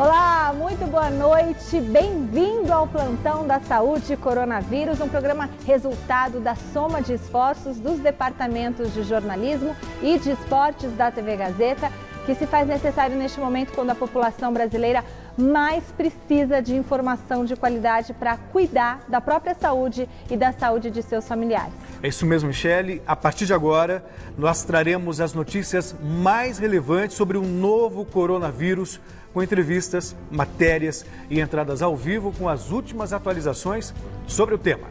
Olá, muito boa noite, bem-vindo ao Plantão da Saúde Coronavírus, um programa resultado da soma de esforços dos departamentos de jornalismo e de esportes da TV Gazeta, que se faz necessário neste momento quando a população brasileira mais precisa de informação de qualidade para cuidar da própria saúde e da saúde de seus familiares. É isso mesmo, Michele. A partir de agora, nós traremos as notícias mais relevantes sobre o novo coronavírus, com entrevistas, matérias e entradas ao vivo com as últimas atualizações sobre o tema.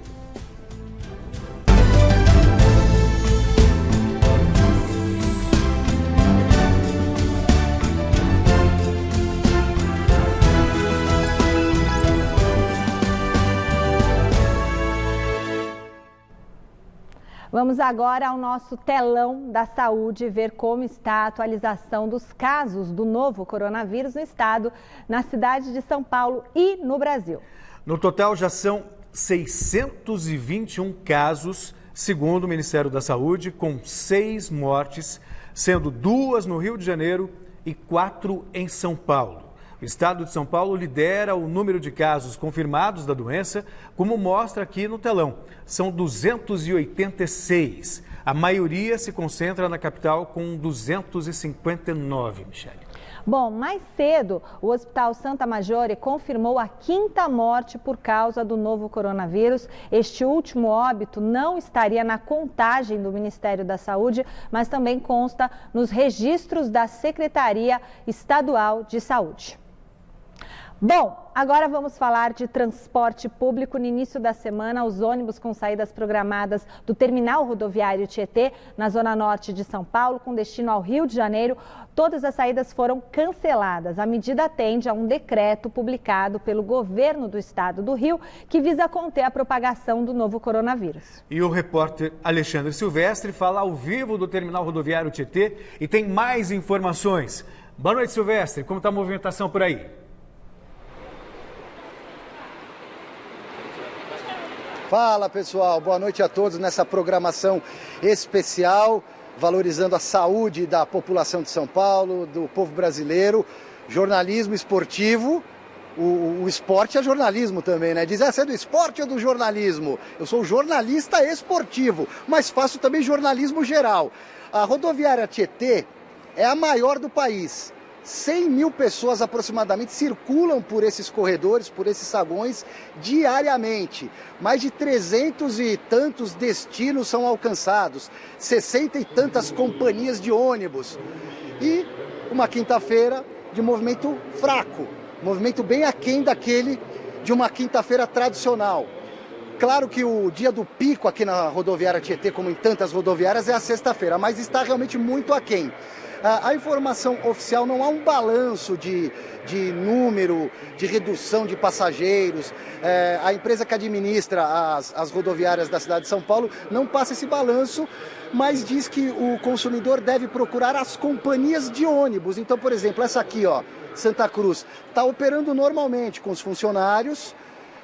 Vamos agora ao nosso telão da saúde ver como está a atualização dos casos do novo coronavírus no estado, na cidade de São Paulo e no Brasil. No total já são 621 casos, segundo o Ministério da Saúde, com 6 mortes, sendo 2 no Rio de Janeiro e 4 em São Paulo. O estado de São Paulo lidera o número de casos confirmados da doença, como mostra aqui no telão. São 286. A maioria se concentra na capital com 259, Michele. Bom, mais cedo, o Hospital Santa Maggiore confirmou a 5ª morte por causa do novo coronavírus. Este último óbito não estaria na contagem do Ministério da Saúde, mas também consta nos registros da Secretaria Estadual de Saúde. Bom, agora vamos falar de transporte público. No início da semana, os ônibus com saídas programadas do terminal rodoviário Tietê, na zona norte de São Paulo, com destino ao Rio de Janeiro, todas as saídas foram canceladas. A medida atende a um decreto publicado pelo governo do estado do Rio, que visa conter a propagação do novo coronavírus. E o repórter Alexandre Silvestre fala ao vivo do terminal rodoviário Tietê e tem mais informações. Boa noite, Silvestre. Como está a movimentação por aí? Fala pessoal, boa noite a todos nessa programação especial, valorizando a saúde da população de São Paulo, do povo brasileiro, jornalismo esportivo. O esporte é jornalismo também, né? Diz, você é do esporte ou do jornalismo? Eu sou jornalista esportivo, mas faço também jornalismo geral. A rodoviária Tietê é a maior do país. 100 mil pessoas aproximadamente circulam por esses corredores, por esses saguões, diariamente. Mais de 300 e tantos destinos são alcançados, 60 e tantas companhias de ônibus. E uma quinta-feira de movimento fraco, movimento bem aquém daquele de uma quinta-feira tradicional. Claro que o dia do pico aqui na rodoviária Tietê, como em tantas rodoviárias, é a sexta-feira, mas está realmente muito aquém. A informação oficial não há um balanço de número, de redução de passageiros. A empresa que administra as rodoviárias da cidade de São Paulo não passa esse balanço, mas diz que o consumidor deve procurar as companhias de ônibus. Então, por exemplo, essa aqui, ó, Santa Cruz, está operando normalmente com os funcionários,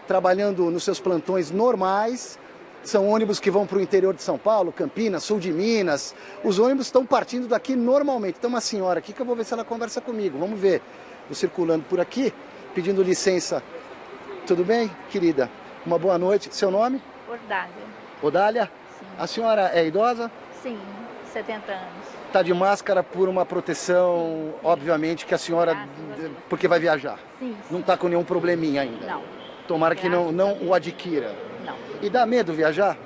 trabalhando nos seus plantões normais. São ônibus que vão para o interior de São Paulo, Campinas, sul de Minas. Os ônibus estão partindo daqui normalmente. Tem uma senhora aqui que eu vou ver se ela conversa comigo. Vamos ver. Estou circulando por aqui, pedindo licença. Tudo bem, querida? Uma boa noite. Seu nome? Odália. Odália? Sim. A senhora é idosa? Sim, 70 anos. Está de máscara por uma proteção, obviamente, que a senhora... Porque vai viajar. Sim. Não está com nenhum probleminha ainda? Não. Tomara que não o adquira. Não. E dá medo viajar?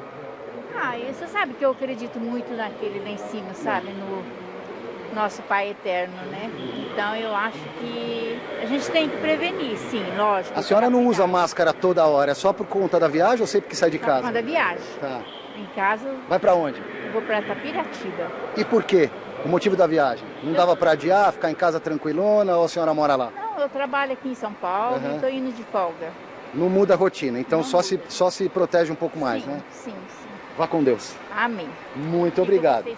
Você sabe que eu acredito muito naquele lá em cima, sabe? No nosso Pai Eterno, né? Então eu acho que a gente tem que prevenir, sim, lógico. A senhora não usa máscara toda hora, é só por conta da viagem ou sempre que sai de casa? Por conta da viagem. Tá. Em casa... Vai pra onde? Eu vou pra Itapiratiba. E por quê? O motivo da viagem? Não dava pra adiar, ficar em casa tranquilona ou a senhora mora lá? Não, eu trabalho aqui em São Paulo e tô indo de folga. Não muda a rotina, então só se protege um pouco mais, né? Sim. Vá com Deus. Amém. Muito obrigado.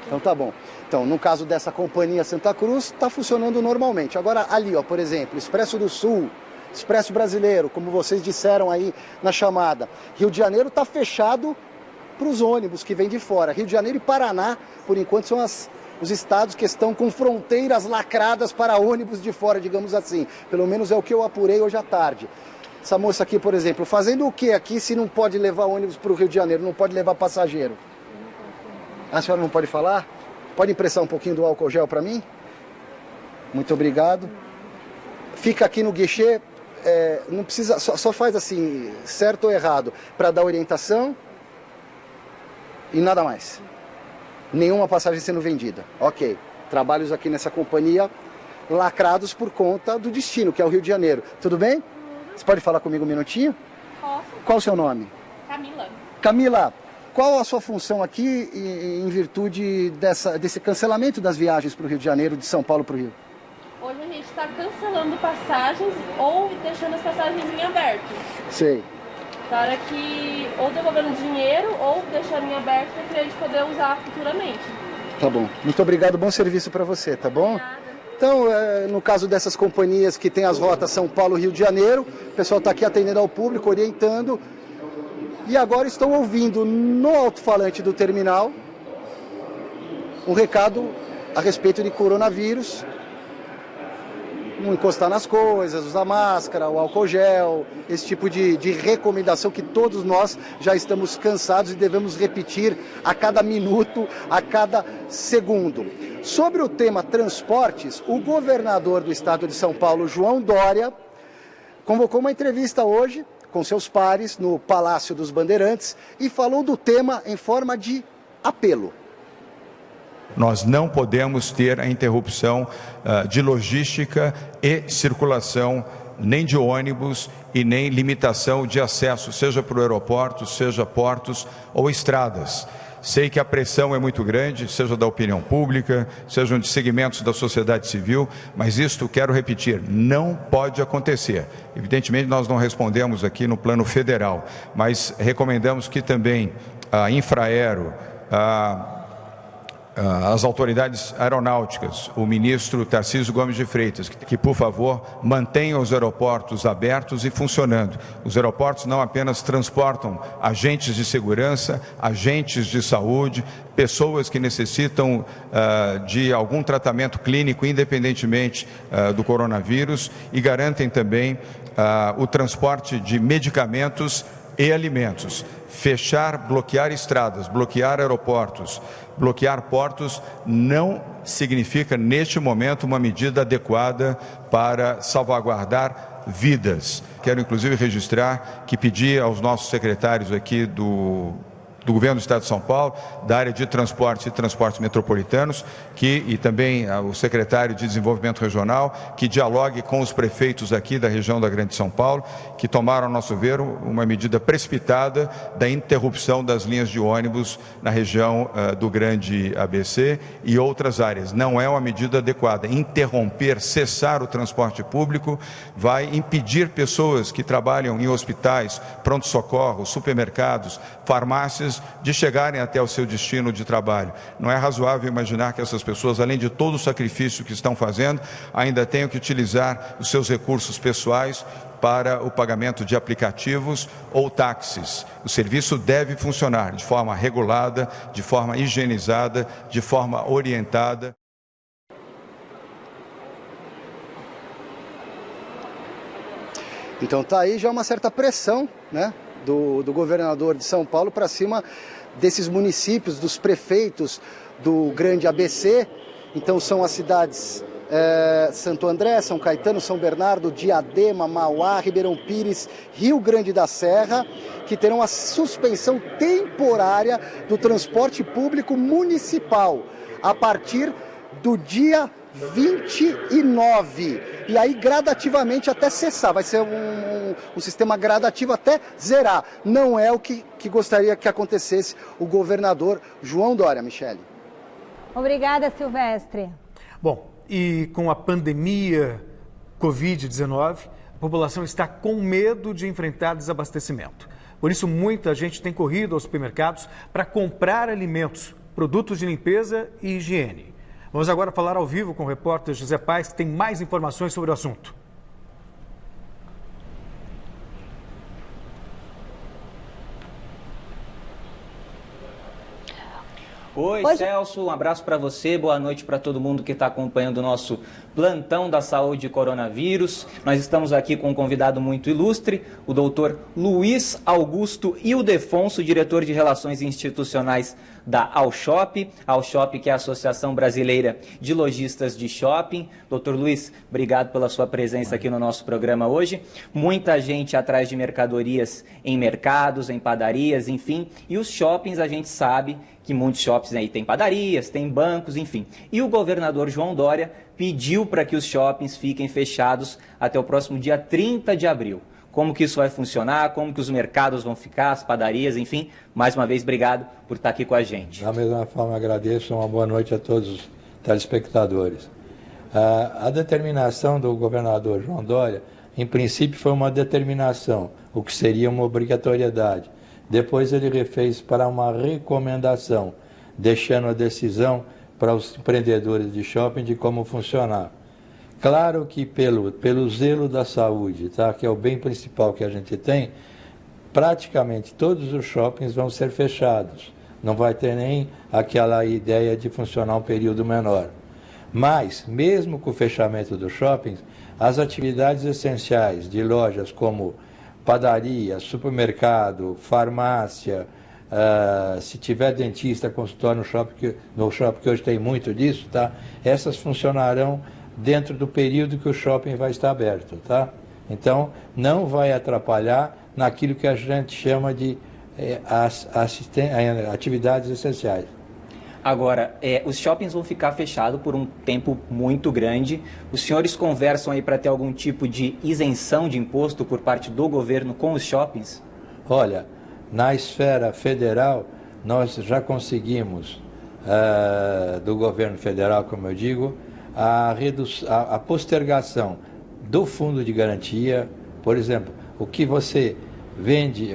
Então tá bom. Então, no caso dessa companhia Santa Cruz, está funcionando normalmente. Agora, ali, ó, por exemplo, Expresso do Sul, Expresso Brasileiro, como vocês disseram aí na chamada. Rio de Janeiro está fechado para os ônibus que vêm de fora. Rio de Janeiro e Paraná, por enquanto, são as os estados que estão com fronteiras lacradas para ônibus de fora, digamos assim. Pelo menos é o que eu apurei hoje à tarde. Essa moça aqui, por exemplo, fazendo o que aqui se não pode levar ônibus para o Rio de Janeiro, não pode levar passageiro? A senhora não pode falar? Pode emprestar um pouquinho do álcool gel para mim? Muito obrigado. Fica aqui no guichê, não precisa, só faz assim, certo ou errado, para dar orientação e nada mais. Nenhuma passagem sendo vendida. Ok. Trabalhos aqui nessa companhia lacrados por conta do destino, que é o Rio de Janeiro. Tudo bem? Você pode falar comigo um minutinho? Posso. Qual o seu nome? Camila. Camila, qual a sua função aqui em virtude desse cancelamento das viagens para o Rio de Janeiro, de São Paulo para o Rio? Hoje a gente está cancelando passagens ou deixando as passagens em aberto. Sei. Para que ou devolvendo dinheiro ou deixando em aberto para a gente poder usar futuramente. Tá bom. Muito obrigado, bom serviço para você, tá bom? Então, no caso dessas companhias que tem as rotas São Paulo, Rio de Janeiro, o pessoal está aqui atendendo ao público, orientando. E agora estão ouvindo no alto-falante do terminal um recado a respeito de coronavírus. Não encostar nas coisas, usar máscara, o álcool gel, esse tipo de recomendação que todos nós já estamos cansados e devemos repetir a cada minuto, a cada segundo. Sobre o tema transportes, o governador do estado de São Paulo, João Dória, convocou uma entrevista hoje com seus pares no Palácio dos Bandeirantes e falou do tema em forma de apelo. Nós não podemos ter a interrupção de logística e circulação, nem de ônibus e nem limitação de acesso, seja para o aeroporto, seja portos ou estradas. Sei que a pressão é muito grande, seja da opinião pública, sejam de segmentos da sociedade civil, mas isto, quero repetir, não pode acontecer. Evidentemente, nós não respondemos aqui no plano federal, mas recomendamos que também a Infraero, as autoridades aeronáuticas, o ministro Tarcísio Gomes de Freitas, que por favor mantenham os aeroportos abertos e funcionando. Os aeroportos não apenas transportam agentes de segurança, agentes de saúde, pessoas que necessitam de algum tratamento clínico, independentemente do coronavírus, e garantem também o transporte de medicamentos e alimentos. Fechar, bloquear estradas, bloquear aeroportos, bloquear portos não significa, neste momento, uma medida adequada para salvaguardar vidas. Quero, inclusive, registrar que pedi aos nossos secretários aqui do Governo do Estado de São Paulo, da área de transporte e transportes metropolitanos, e também o secretário de Desenvolvimento Regional, que dialogue com os prefeitos aqui da região da Grande São Paulo, que tomaram, a nosso ver, uma medida precipitada da interrupção das linhas de ônibus na região do Grande ABC e outras áreas. Não é uma medida adequada. Interromper, cessar o transporte público vai impedir pessoas que trabalham em hospitais, pronto-socorro, supermercados, farmácias, de chegarem até o seu destino de trabalho. Não é razoável imaginar que essas pessoas, além de todo o sacrifício que estão fazendo, ainda tenham que utilizar os seus recursos pessoais para o pagamento de aplicativos ou táxis. O serviço deve funcionar de forma regulada, de forma higienizada, de forma orientada. Então tá aí já uma certa pressão, né, do governador de São Paulo para cima desses municípios, dos prefeitos do Grande ABC. Então são as cidades Santo André, São Caetano, São Bernardo, Diadema, Mauá, Ribeirão Pires, Rio Grande da Serra, que terão a suspensão temporária do transporte público municipal a partir do dia 29, e aí gradativamente até cessar, vai ser um sistema gradativo até zerar. Não é o que gostaria que acontecesse o governador João Dória. Michele. Obrigada, Silvestre. Bom, e com a pandemia Covid-19, a população está com medo de enfrentar desabastecimento. Por isso, muita gente tem corrido aos supermercados para comprar alimentos, produtos de limpeza e higiene. Vamos agora falar ao vivo com o repórter José Paes, que tem mais informações sobre o assunto. Oi, Celso, um abraço para você, boa noite para todo mundo que está acompanhando o nosso plantão da saúde e coronavírus. Nós estamos aqui com um convidado muito ilustre, o doutor Luiz Augusto Ildefonso, diretor de Relações Institucionais da Alshop. A Alshop, que é a Associação Brasileira de Lojistas de Shopping. Doutor Luiz, obrigado pela sua presença aqui no nosso programa hoje. Muita gente atrás de mercadorias em mercados, em padarias, enfim. E os shoppings, a gente sabe que muitos shoppings aí têm padarias, têm bancos, enfim. E o governador João Dória pediu para que os shoppings fiquem fechados até o próximo dia 30 de abril. Como que isso vai funcionar, como que os mercados vão ficar, as padarias, enfim. Mais uma vez, obrigado por estar aqui com a gente. Da mesma forma, agradeço. Uma boa noite a todos os telespectadores. A determinação do governador João Dória, em princípio, foi uma determinação, o que seria uma obrigatoriedade. Depois ele refez para uma recomendação, deixando a decisão para os empreendedores de shopping de como funcionar. Claro que pelo zelo da saúde, tá? Que é o bem principal que a gente tem, praticamente todos os shoppings vão ser fechados. Não vai ter nem aquela ideia de funcionar um período menor. Mas, mesmo com o fechamento dos shoppings, as atividades essenciais de lojas como padaria, supermercado, farmácia, se tiver dentista, consultório no shopping, que hoje tem muito disso, tá? Essas funcionarão dentro do período que o shopping vai estar aberto, tá? Então, não vai atrapalhar naquilo que a gente chama de atividades essenciais. Agora, os shoppings vão ficar fechados por um tempo muito grande. Os senhores conversam aí para ter algum tipo de isenção de imposto por parte do governo com os shoppings? Olha, na esfera federal, nós já conseguimos, do governo federal, como eu digo, a postergação do fundo de garantia. Por exemplo, o que você vende,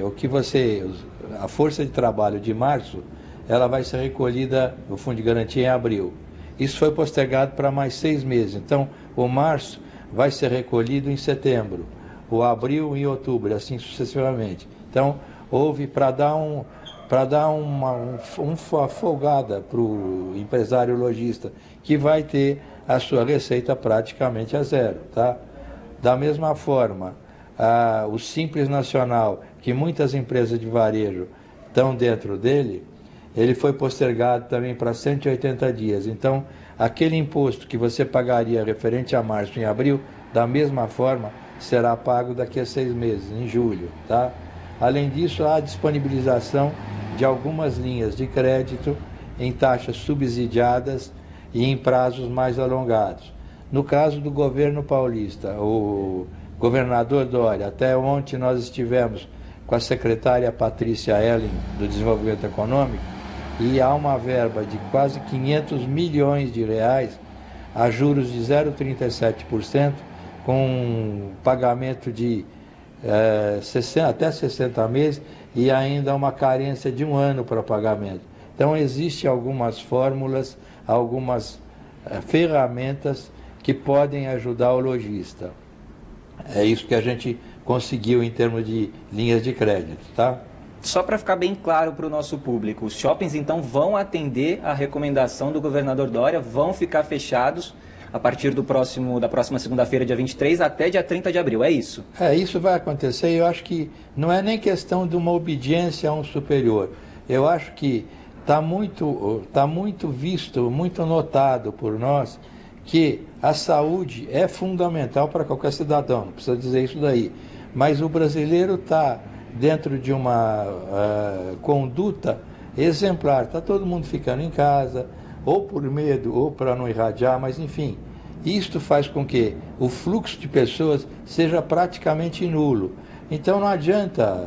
a força de trabalho de março, ela vai ser recolhida no fundo de garantia em abril. Isso foi postergado para mais 6 meses. Então, o março vai ser recolhido em setembro, o abril em outubro, assim sucessivamente. Então, houve para dar uma folgada para o empresário lojista, que vai ter a sua receita praticamente a zero, tá? Da mesma forma, o Simples Nacional, que muitas empresas de varejo estão dentro dele, ele foi postergado também para 180 dias. Então, aquele imposto que você pagaria referente a março e abril, da mesma forma, será pago daqui a 6 meses, em julho, tá? Além disso, há a disponibilização de algumas linhas de crédito em taxas subsidiadas e em prazos mais alongados. No caso do governo paulista, o governador Dória, até ontem nós estivemos com a secretária Patrícia Ellen, do Desenvolvimento Econômico, e há uma verba de quase 500 milhões de reais a juros de 0,37%, com pagamento de até 60 meses e ainda uma carência de 1 ano para pagamento. Então, existem algumas fórmulas, algumas ferramentas que podem ajudar o lojista. É isso que a gente conseguiu em termos de linhas de crédito, tá? Só para ficar bem claro para o nosso público, os shoppings então vão atender a recomendação do governador Dória, vão ficar fechados a partir da próxima segunda-feira, dia 23, até dia 30 de abril, é isso? Isso vai acontecer. Eu acho que não é nem questão de uma obediência a um superior. Eu acho que está muito visto, muito notado por nós, que a saúde é fundamental para qualquer cidadão, não precisa dizer isso daí. Mas o brasileiro está dentro de uma conduta exemplar. Está todo mundo ficando em casa, ou por medo, ou para não irradiar, mas enfim. Isto faz com que o fluxo de pessoas seja praticamente nulo. Então não adianta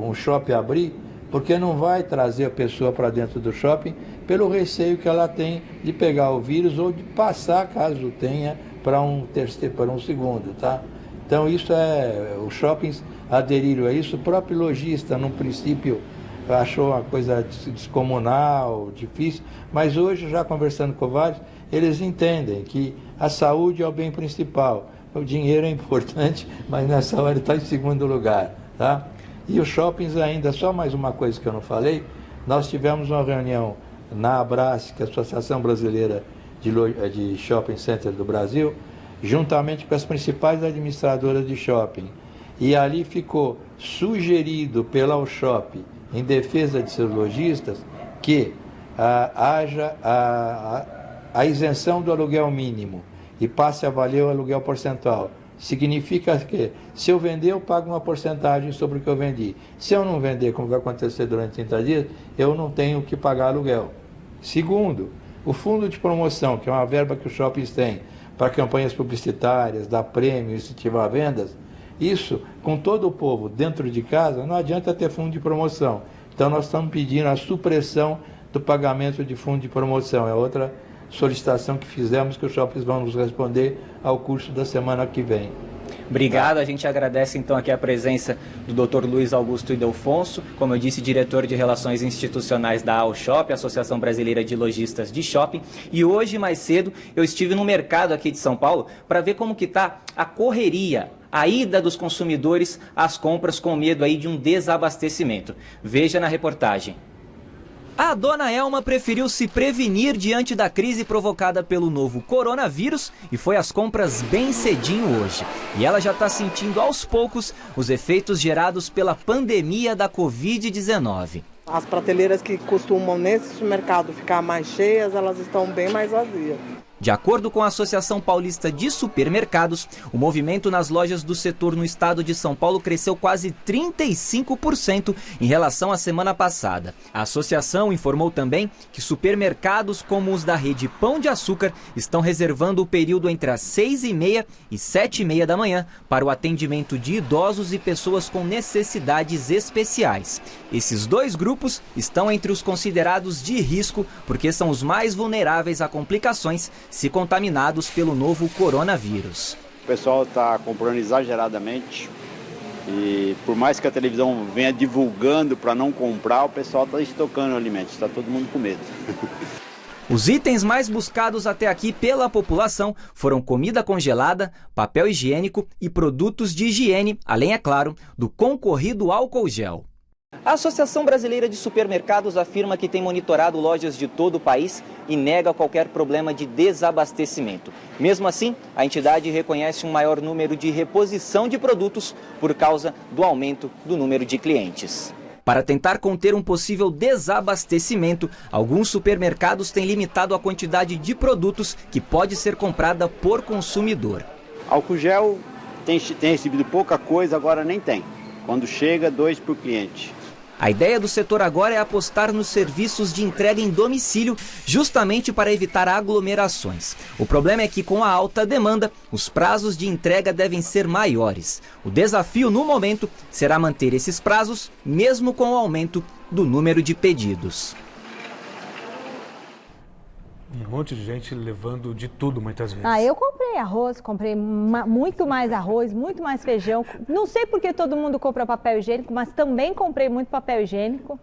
um shopping abrir, porque não vai trazer a pessoa para dentro do shopping pelo receio que ela tem de pegar o vírus ou de passar, caso tenha, para um segundo, tá? Então os shoppings aderiram a isso. O próprio lojista, no princípio, achou uma coisa descomunal, difícil, mas hoje, já conversando com vários, eles entendem que a saúde é o bem principal. O dinheiro é importante, mas nessa hora está em segundo lugar, tá? E os shoppings ainda, só mais uma coisa que eu não falei, nós tivemos uma reunião na Abrasce, que é a Associação Brasileira de Shopping Center do Brasil, juntamente com as principais administradoras de shopping. E ali ficou sugerido pela Alshop, em defesa de seus lojistas, que haja a isenção do aluguel mínimo e passe a valer o aluguel percentual. Significa que, se eu vender, eu pago uma porcentagem sobre o que eu vendi. Se eu não vender, como vai acontecer durante 30 dias, eu não tenho que pagar aluguel. Segundo, o fundo de promoção, que é uma verba que os shoppings têm para campanhas publicitárias, dar prêmio, incentivar vendas, isso, com todo o povo dentro de casa, não adianta ter fundo de promoção. Então, nós estamos pedindo a supressão do pagamento de fundo de promoção. É outra solicitação que fizemos, que os shoppings vão nos responder ao curso da semana que vem. Obrigado, a gente agradece então aqui a presença do Dr. Luiz Augusto Ildefonso, como eu disse, diretor de Relações Institucionais da Alshop, Associação Brasileira de Lojistas de Shopping. E hoje, mais cedo, eu estive no mercado aqui de São Paulo para ver como que está a correria, a ida dos consumidores às compras com medo aí de um desabastecimento. Veja na reportagem. A dona Elma preferiu se prevenir diante da crise provocada pelo novo coronavírus e foi às compras bem cedinho hoje. E ela já está sentindo aos poucos os efeitos gerados pela pandemia da Covid-19. As prateleiras que costumam nesse supermercado ficar mais cheias, elas estão bem mais vazias. De acordo com a Associação Paulista de Supermercados, o movimento nas lojas do setor no estado de São Paulo cresceu quase 35% em relação à semana passada. A associação informou também que supermercados como os da rede Pão de Açúcar estão reservando o período entre as 6h30 e 7h30 da manhã para o atendimento de idosos e pessoas com necessidades especiais. Esses dois grupos estão entre os considerados de risco porque são os mais vulneráveis a complicações se contaminados pelo novo coronavírus. O pessoal está comprando exageradamente e por mais que a televisão venha divulgando para não comprar, o pessoal está estocando alimentos, está todo mundo com medo. Os itens mais buscados até aqui pela população foram comida congelada, papel higiênico e produtos de higiene, além, é claro, do concorrido álcool gel. A Associação Brasileira de Supermercados afirma que tem monitorado lojas de todo o país e nega qualquer problema de desabastecimento. Mesmo assim, a entidade reconhece um maior número de reposição de produtos por causa do aumento do número de clientes. Para tentar conter um possível desabastecimento, alguns supermercados têm limitado a quantidade de produtos que pode ser comprada por consumidor. Álcool gel tem recebido pouca coisa, agora nem tem. Quando chega, 2 por cliente. A ideia do setor agora é apostar nos serviços de entrega em domicílio, justamente para evitar aglomerações. O problema é que, com a alta demanda, os prazos de entrega devem ser maiores. O desafio, no momento, será manter esses prazos, mesmo com o aumento do número de pedidos. Um monte de gente levando de tudo muitas vezes. Eu comprei arroz, comprei muito mais arroz, muito mais feijão. Não sei por que todo mundo compra papel higiênico, mas também comprei muito papel higiênico.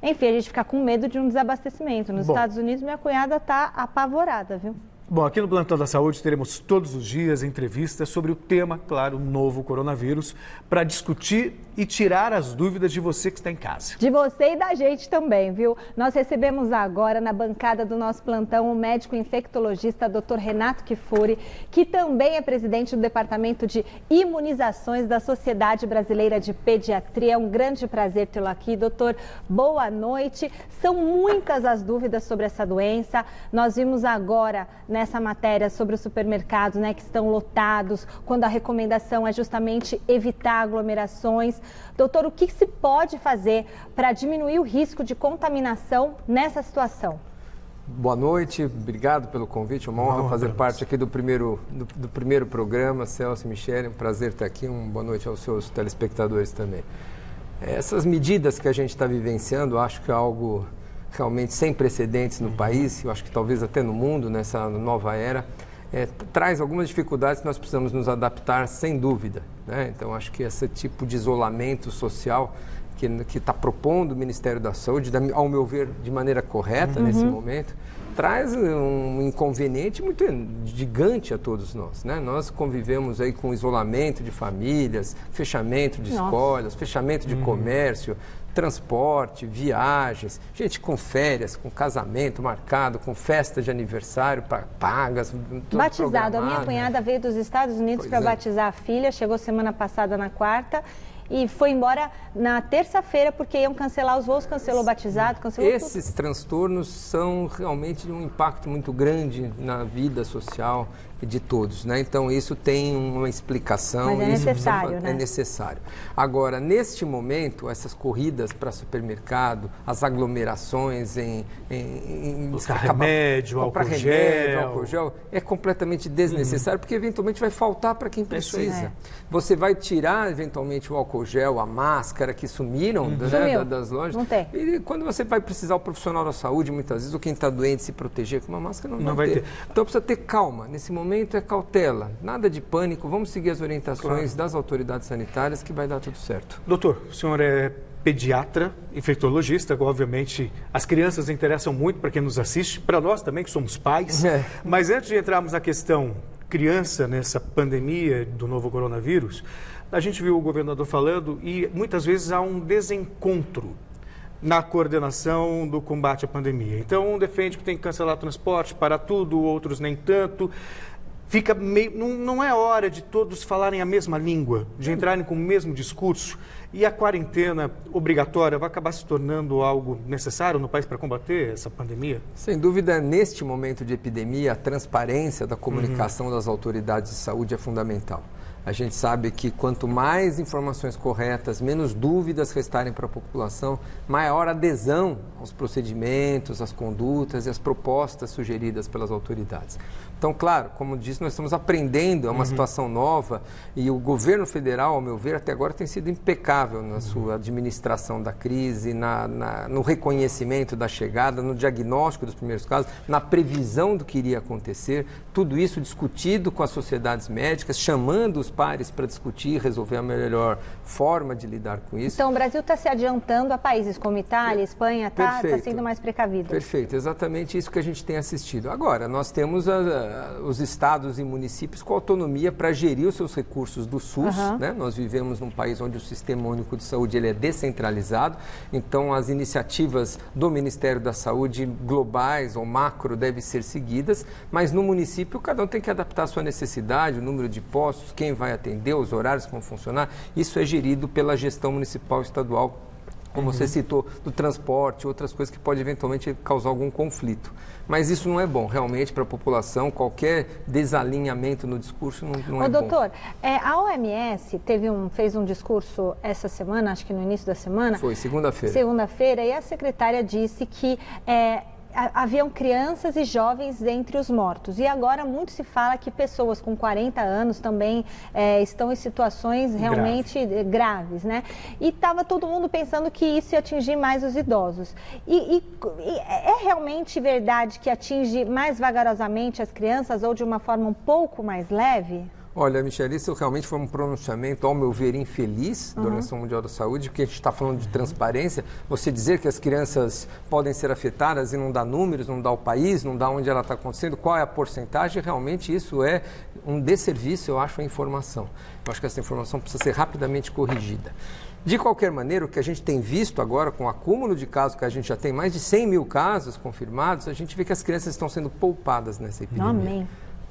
Enfim, a gente fica com medo de um desabastecimento. Nos Estados Unidos, minha cunhada está apavorada, viu? Bom, aqui no Plantão da Saúde teremos todos os dias entrevistas sobre o tema, claro, o novo coronavírus, para discutir e tirar as dúvidas de você que está em casa. De você e da gente também, viu? Nós recebemos agora na bancada do nosso plantão o médico infectologista Dr. Renato Kfouri, que também é presidente do Departamento de Imunizações da Sociedade Brasileira de Pediatria. É um grande prazer tê-lo aqui. Doutor, boa noite. São muitas as dúvidas sobre essa doença. Nós vimos agora nessa matéria sobre os supermercados, né, que estão lotados, quando a recomendação é justamente evitar aglomerações. Doutor, o que se pode fazer para diminuir o risco de contaminação nessa situação? Boa noite, obrigado pelo convite, uma honra fazer parte aqui do primeiro programa. Celso e Michele, um prazer estar aqui, uma boa noite aos seus telespectadores também. Essas medidas que a gente está vivenciando, acho que é algo realmente sem precedentes no país, eu acho que talvez até no mundo, nessa nova era, traz algumas dificuldades que nós precisamos nos adaptar, sem dúvida, né? Então, acho que esse tipo de isolamento social que está propondo o Ministério da Saúde, ao meu ver, de maneira correta nesse momento, traz um inconveniente muito gigante a todos nós, né? Nós convivemos aí com isolamento de famílias, fechamento de escolas, fechamento de comércio, transporte, viagens, gente com férias, com casamento marcado, com festa de aniversário pagas. Batizado. A minha cunhada veio dos Estados Unidos para batizar a filha, chegou semana passada na quarta e foi embora na terça-feira porque iam cancelar os voos, cancelou o batizado, cancelou Esses tudo. transtornos são realmente de um impacto muito grande na vida social de todos, né? Então isso tem uma explicação. Mas é necessário, né? É necessário. Agora, neste momento, essas corridas para supermercado, as aglomerações buscar remédio, álcool gel, é completamente desnecessário, porque eventualmente vai faltar para quem precisa. Você vai tirar eventualmente o álcool gel, a máscara que sumiram das lojas. Não tem. E quando você vai precisar o profissional da saúde, muitas vezes, ou quem está doente se proteger com uma máscara, não vai ter. Então precisa ter calma. Nesse momento é cautela, nada de pânico, vamos seguir as orientações das autoridades sanitárias que vai dar tudo certo. Doutor, o senhor é pediatra, infectologista, obviamente as crianças interessam muito para quem nos assiste, para nós também que somos pais, mas antes de entrarmos na questão criança nessa pandemia do novo coronavírus, a gente viu o governador falando e muitas vezes há um desencontro na coordenação do combate à pandemia. Então, um defende que tem que cancelar transporte para tudo, outros nem tanto. Fica meio, não é hora de todos falarem a mesma língua, de entrarem com o mesmo discurso. E a quarentena obrigatória vai acabar se tornando algo necessário no país para combater essa pandemia? Sem dúvida, neste momento de epidemia, a transparência da comunicação das autoridades de saúde é fundamental. A gente sabe que quanto mais informações corretas, menos dúvidas restarem para a população, maior adesão aos procedimentos, às condutas e às propostas sugeridas pelas autoridades. Então, claro, como disse, nós estamos aprendendo, é uma situação nova e o governo federal, ao meu ver, até agora tem sido impecável na sua administração da crise, no reconhecimento da chegada, no diagnóstico dos primeiros casos, na previsão do que iria acontecer, tudo isso discutido com as sociedades médicas, chamando os pares para discutir e resolver a melhor forma de lidar com isso. Então, o Brasil está se adiantando a países como Itália, Espanha, está sendo mais precavido. Perfeito, exatamente isso que a gente tem assistido. Agora, nós temos os estados e municípios com autonomia para gerir os seus recursos do SUS, né? Nós vivemos num país onde o Sistema Único de Saúde ele é descentralizado, então as iniciativas do Ministério da Saúde globais ou macro devem ser seguidas, mas no município cada um tem que adaptar a sua necessidade, o número de postos, quem vai atender, os horários que vão funcionar, isso é gerido pela gestão municipal e estadual, como você citou, do transporte, outras coisas que podem eventualmente causar algum conflito. Mas isso não é bom, realmente, para a população, qualquer desalinhamento no discurso não é bom. Doutor, a OMS fez um discurso essa semana, acho que no início da semana. Foi, segunda-feira. Segunda-feira, e a secretária disse que haviam crianças e jovens entre os mortos. E agora muito se fala que pessoas com 40 anos também estão em situações realmente graves, né? E estava todo mundo pensando que isso ia atingir mais os idosos. E é realmente verdade que atinge mais vagarosamente as crianças ou de uma forma um pouco mais leve? Olha, Michele, isso realmente foi um pronunciamento, ao meu ver, infeliz da Organização Mundial da Saúde, porque a gente está falando de transparência. Você dizer que as crianças podem ser afetadas e não dá números, não dá o país, não dá onde ela está acontecendo, qual é a porcentagem, realmente isso é um desserviço, eu acho, à informação. Eu acho que essa informação precisa ser rapidamente corrigida. De qualquer maneira, o que a gente tem visto agora, com o acúmulo de casos, que a gente já tem mais de 100 mil casos confirmados, a gente vê que as crianças estão sendo poupadas nessa epidemia. Amém.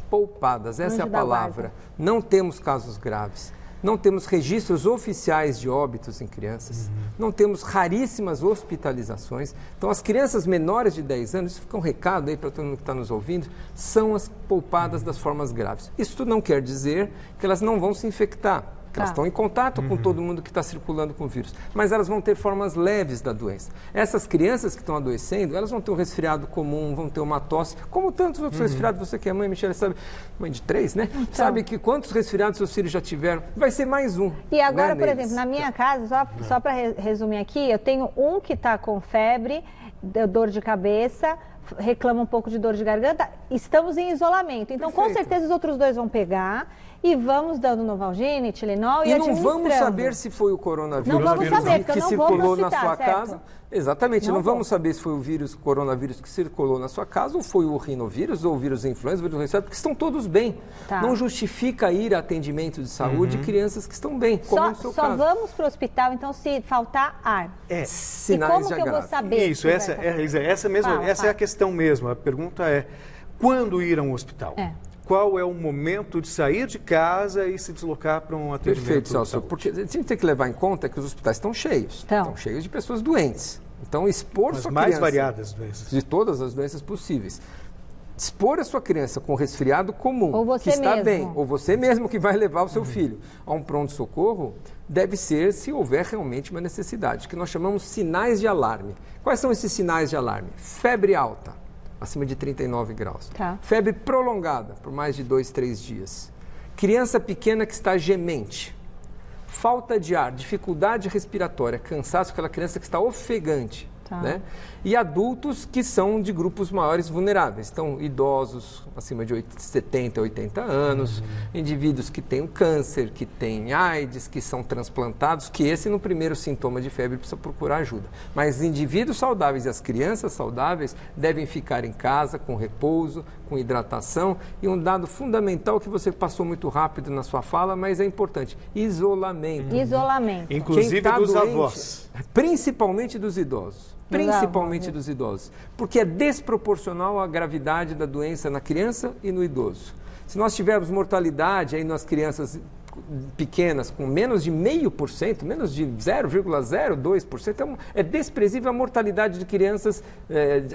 Poupadas, essa é a palavra. Não temos casos graves, não temos registros oficiais de óbitos em crianças, não temos raríssimas hospitalizações. Então, as crianças menores de 10 anos, isso fica um recado aí para todo mundo que está nos ouvindo, são as poupadas das formas graves. Isso não quer dizer que elas não vão se infectar. Elas estão em contato com todo mundo que está circulando com o vírus, mas elas vão ter formas leves da doença. Essas crianças que estão adoecendo, elas vão ter um resfriado comum, vão ter uma tosse, como tantos outros resfriados. Você que é mãe, Michele, sabe, mãe de 3, né? Então, sabe que quantos resfriados seus filhos já tiveram? Vai ser mais um. E agora, por exemplo, na minha casa, só para resumir aqui, eu tenho um que está com febre, dor de cabeça, reclama um pouco de dor de garganta, estamos em isolamento. Então, com certeza, os outros dois vão pegar e vamos dando Novalgina, Tilenol e não vamos saber se foi o coronavírus não vamos saber, que circulou na sua certo? casa. Exatamente, não vamos saber se foi o coronavírus que circulou na sua casa, ou foi o rinovírus, ou o vírus influenza, o vírus resfriado, porque estão todos bem. Tá. Não justifica ir a atendimento de saúde de crianças que estão bem, como no seu caso. Só vamos para o hospital, então, se faltar ar. Sinais e como que eu vou saber? Isso, essa é a questão mesmo. A pergunta é, quando ir a um hospital? Qual é o momento de sair de casa e se deslocar para um atendimento? Perfeito, Celso, porque a gente tem que levar em conta que os hospitais estão cheios. Estão cheios de pessoas doentes. Então, expor sua criança... mais variadas doenças. De todas as doenças possíveis. Expor a sua criança com resfriado comum, ou você que está mesmo. bem, ou você mesmo que vai levar o seu filho a um pronto-socorro, deve ser se houver realmente uma necessidade, que nós chamamos sinais de alarme. Quais são esses sinais de alarme? Febre alta, acima de 39 graus. Febre prolongada, por mais de 2, 3 dias. Criança pequena que está gemente. Falta de ar, dificuldade respiratória, cansaço, aquela criança que está ofegante. Né? E adultos que são de grupos maiores vulneráveis. Então, idosos acima de 70, 80 anos, indivíduos que têm câncer, que têm AIDS, que são transplantados, que esse no primeiro sintoma de febre precisa procurar ajuda. Mas indivíduos saudáveis e as crianças saudáveis devem ficar em casa com repouso, com hidratação. E um dado fundamental que você passou muito rápido na sua fala, mas é importante, isolamento. Isolamento. Inclusive dos avós. Principalmente dos idosos. Principalmente dos idosos, porque é desproporcional a gravidade da doença na criança e no idoso. Se nós tivermos mortalidade aí nas crianças pequenas com menos de 0,5%, menos de 0,02%, é desprezível a mortalidade de crianças,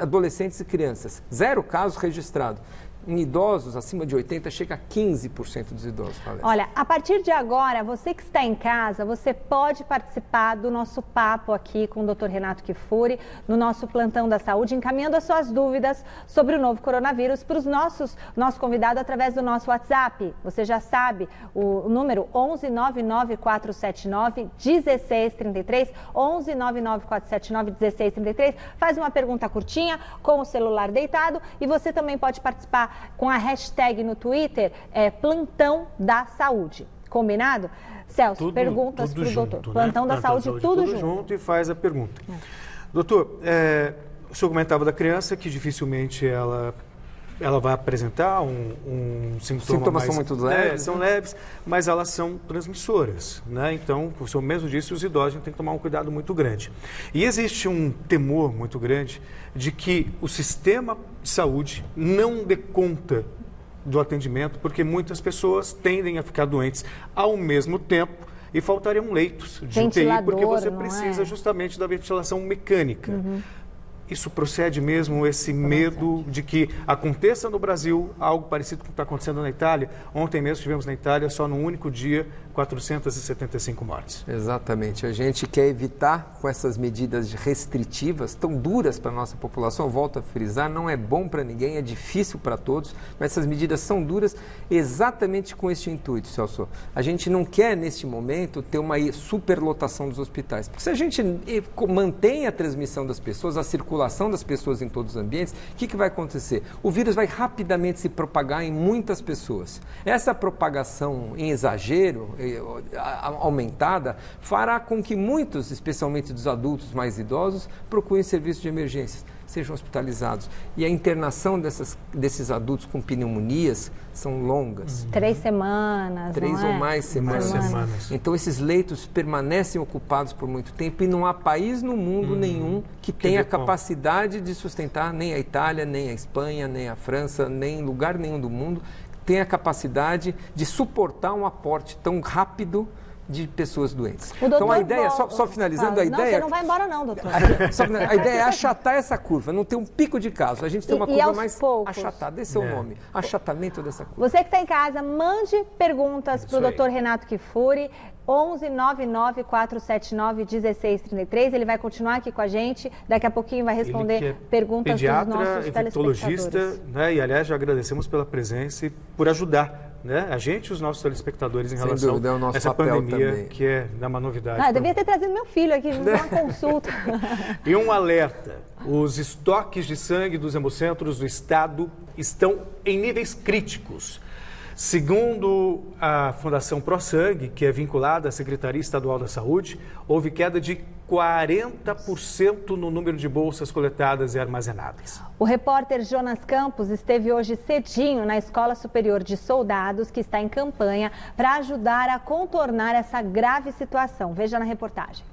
adolescentes e crianças. 0 casos registrados. Em idosos, acima de 80, chega a 15% dos idosos falecem. Olha, a partir de agora, você que está em casa, você pode participar do nosso papo aqui com o Dr. Renato Kfouri, no nosso Plantão da Saúde, encaminhando as suas dúvidas sobre o novo coronavírus para os nosso convidado através do nosso WhatsApp. Você já sabe, o número 11 99 479 1633, 11 99 479 1633. Faz uma pergunta curtinha com o celular deitado e você também pode participar com a hashtag no Twitter, Plantão da Saúde. Combinado? Celso, perguntas para o doutor. Né? Plantão da Saúde, tudo junto. E faz a pergunta. Doutor, o senhor comentava da criança que dificilmente ela vai apresentar um sintoma Sintomas são muito leves. São leves, mas elas são transmissoras, né? Então, o senhor mesmo disse, os idosos têm que tomar um cuidado muito grande. E existe um temor muito grande de que o sistema de saúde não dê conta do atendimento, porque muitas pessoas tendem a ficar doentes ao mesmo tempo e faltariam leitos de UTI, porque você precisa justamente da ventilação mecânica. Isso procede mesmo, esse medo de que aconteça no Brasil algo parecido com o que está acontecendo na Itália? Ontem mesmo tivemos na Itália, só num único dia, 475 mortes. Exatamente. A gente quer evitar, com essas medidas restritivas, tão duras para a nossa população, eu volto a frisar, não é bom para ninguém, é difícil para todos, mas essas medidas são duras exatamente com este intuito, Celso. A gente não quer, neste momento, ter uma superlotação dos hospitais. Porque se a gente mantém a transmissão das pessoas, a circulação das pessoas em todos os ambientes, o que vai acontecer? O vírus vai rapidamente se propagar em muitas pessoas. Essa propagação em exagero, aumentada, fará com que muitos, especialmente dos adultos mais idosos, procurem serviços de emergência, sejam hospitalizados. E a internação desses adultos com pneumonias são longas. 3 semanas, 3 ou mais semanas. Então, esses leitos permanecem ocupados por muito tempo e não há país no mundo nenhum que tenha capacidade de sustentar, nem a Itália, nem a Espanha, nem a França, nem lugar nenhum do mundo, tem a capacidade de suportar um aporte tão rápido de pessoas doentes. Então a ideia, só finalizando, a ideia... Não, você não vai embora não, doutor. A ideia é achatar essa curva, não ter um pico de casos. A gente tem uma curva mais achatada, esse é o nome, achatamento dessa curva. Você que está em casa, mande perguntas para o doutor Renato Kfouri, 11 99 479 1633. Ele vai continuar aqui com a gente. Daqui a pouquinho vai responder perguntas dos nossos telespectadores. Né? E, aliás, já agradecemos pela presença e por ajudar, né, a gente e os nossos telespectadores em relação a essa pandemia também, que é uma novidade. Eu devia ter trazido meu filho aqui, uma consulta. E um alerta: os estoques de sangue dos hemocentros do estado estão em níveis críticos. Segundo a Fundação ProSangue, que é vinculada à Secretaria Estadual da Saúde, houve queda de 40% no número de bolsas coletadas e armazenadas. O repórter Jonas Campos esteve hoje cedinho na Escola Superior de Soldados, que está em campanha para ajudar a contornar essa grave situação. Veja na reportagem.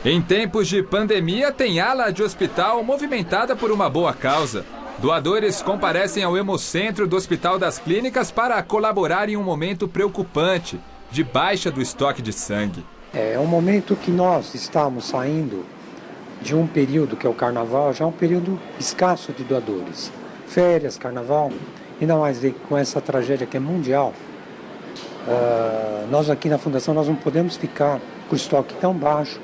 Em tempos de pandemia, tem ala de hospital movimentada por uma boa causa. Doadores comparecem ao Hemocentro do Hospital das Clínicas para colaborar em um momento preocupante, de baixa do estoque de sangue. É um momento que nós estamos saindo de um período que é o carnaval, já é um período escasso de doadores. Férias, carnaval, ainda mais com essa tragédia que é mundial. Nós aqui na Fundação nós não podemos ficar com o estoque tão baixo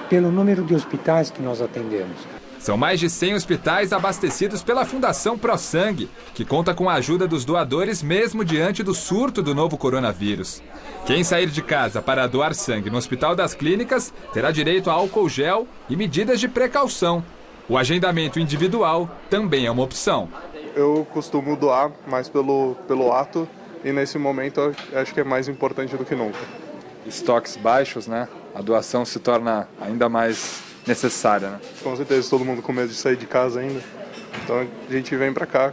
pelo número de hospitais que nós atendemos. São mais de 100 hospitais abastecidos pela Fundação ProSangue, que conta com a ajuda dos doadores mesmo diante do surto do novo coronavírus. Quem sair de casa para doar sangue no Hospital das Clínicas terá direito a álcool gel e medidas de precaução. O agendamento individual também é uma opção. Eu costumo doar mais pelo ato e nesse momento acho que é mais importante do que nunca. Estoques baixos, né? A doação se torna ainda mais necessária, né? Com certeza, todo mundo com medo de sair de casa ainda. Então a gente vem para cá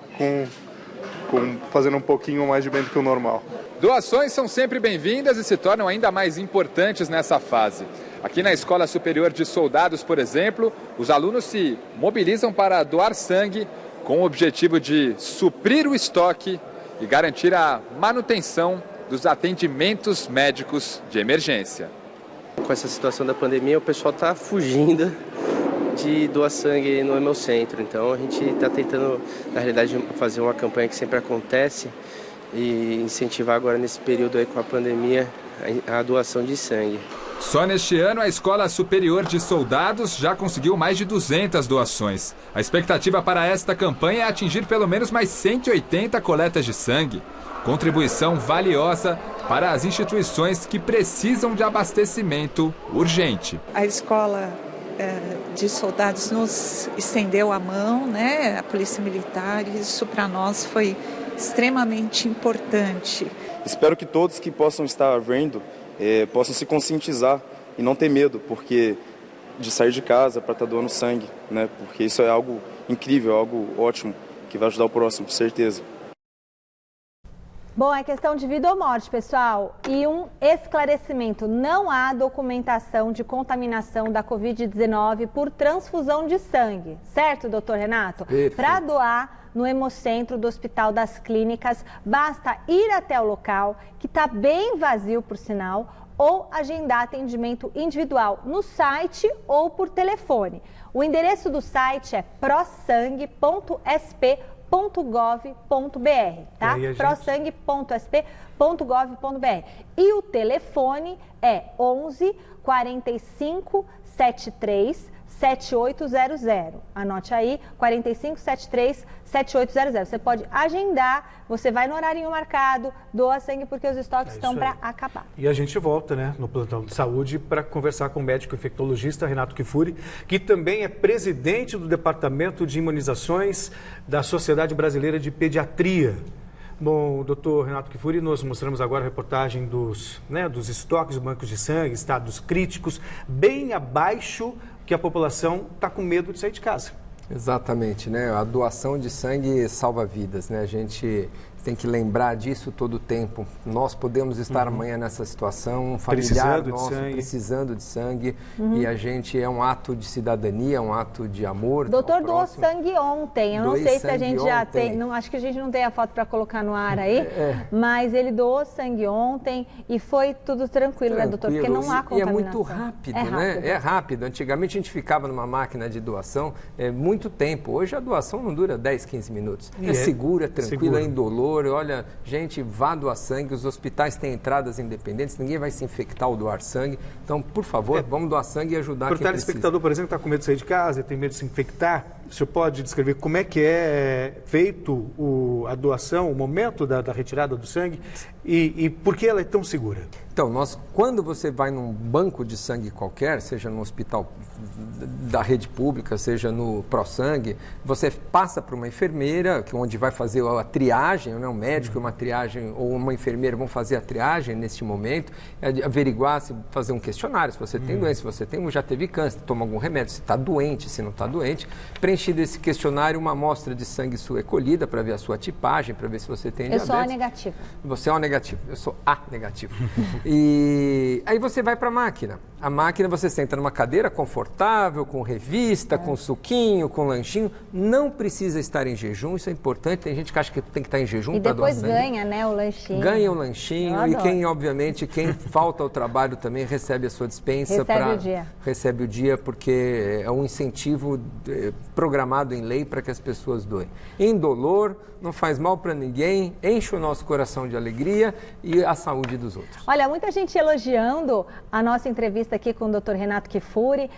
fazendo um pouquinho mais de bem do que o normal. Doações são sempre bem-vindas e se tornam ainda mais importantes nessa fase. Aqui na Escola Superior de Soldados, por exemplo, os alunos se mobilizam para doar sangue com o objetivo de suprir o estoque e garantir a manutenção dos atendimentos médicos de emergência. Com essa situação da pandemia, o pessoal está fugindo de doar sangue no Hemocentro. Então a gente está tentando, na realidade, fazer uma campanha que sempre acontece e incentivar agora nesse período aí com a pandemia a doação de sangue. Só neste ano, a Escola Superior de Soldados já conseguiu mais de 200 doações. A expectativa para esta campanha é atingir pelo menos mais 180 coletas de sangue. Contribuição valiosa para as instituições que precisam de abastecimento urgente. A Escola de Soldados nos estendeu a mão, né? A Polícia Militar, isso para nós foi extremamente importante. Espero que todos que possam estar vendo possam se conscientizar e não ter medo, porque de sair de casa para estar doando sangue, né? Porque isso é algo incrível, algo ótimo, que vai ajudar o próximo, com certeza. Bom, é questão de vida ou morte, pessoal. E um esclarecimento: não há documentação de contaminação da Covid-19 por transfusão de sangue. Certo, doutor Renato? Para doar no Hemocentro do Hospital das Clínicas, basta ir até o local, que está bem vazio, por sinal, ou agendar atendimento individual no site ou por telefone. O endereço do site é prosangue.sp.gov.br, tá? prosangue.sp.gov.br. E o telefone é 11 45 73 7800. Anote aí, 4573 7800. Você pode agendar, você vai no horário marcado, doa sangue porque os estoques estão para acabar. E a gente volta, né, no plantão de saúde para conversar com o médico infectologista Renato Kifuri, que também é presidente do Departamento de Imunizações da Sociedade Brasileira de Pediatria. Bom, doutor Renato Kifuri, nós mostramos agora a reportagem dos estoques de bancos de sangue, estados críticos, bem abaixo que a população está com medo de sair de casa. Exatamente, né? A doação de sangue salva vidas, né? A gente tem que lembrar disso todo o tempo. Nós podemos estar amanhã nessa situação, um familiar nosso precisando de sangue, e a gente é um ato de cidadania, um ato de amor. Doutor doou sangue ontem, eu não sei se a gente já tem, não, acho que a gente não tem a foto para colocar no ar aí, mas ele doou sangue ontem e foi tudo tranquilo, né, doutor? Porque não há contaminação. E é muito rápido, né? É rápido. Antigamente a gente ficava numa máquina de doação muito tempo. Hoje a doação não dura 10, 15 minutos. É segura, tranquila, indolor. Olha, gente, vá doar sangue, os hospitais têm entradas independentes, ninguém vai se infectar ao doar sangue. Então, por favor, vamos doar sangue e ajudar quem precisa. Para o telespectador, por exemplo, que está com medo de sair de casa, tem medo de se infectar, o senhor pode descrever como é que é feito a doação, o momento da retirada do sangue e por que ela é tão segura? Então, quando você vai num banco de sangue qualquer, seja no hospital da rede pública, seja no ProSangue, você passa para uma enfermeira, onde vai fazer a triagem, né? Um médico, uma triagem, ou uma enfermeira vão fazer a triagem neste momento, averiguar, fazer um questionário, se você tem doença, se você já teve câncer, toma algum remédio, se está doente, se não está doente. Preenchido esse questionário, uma amostra de sangue sua é colhida para ver a sua tipagem, para ver se você tem diabetes. Eu sou A negativo. Você é O negativo, eu sou A negativo. E aí você vai para a máquina. A máquina você senta numa cadeira confortável, com revista, com suquinho, com lanchinho. Não precisa estar em jejum, isso é importante. Tem gente que acha que tem que estar em jejum para doar sangue. E depois ganha, né, o lanchinho. Ganha o lanchinho e quem falta ao trabalho também recebe a sua dispensa. Recebe o dia. Recebe o dia porque é um incentivo programado em lei para que as pessoas doem. Indolor, não faz mal para ninguém, enche o nosso coração de alegria e a saúde dos outros. Olha, muita gente elogiando a nossa entrevista aqui com o Dr. Renato Kfouri,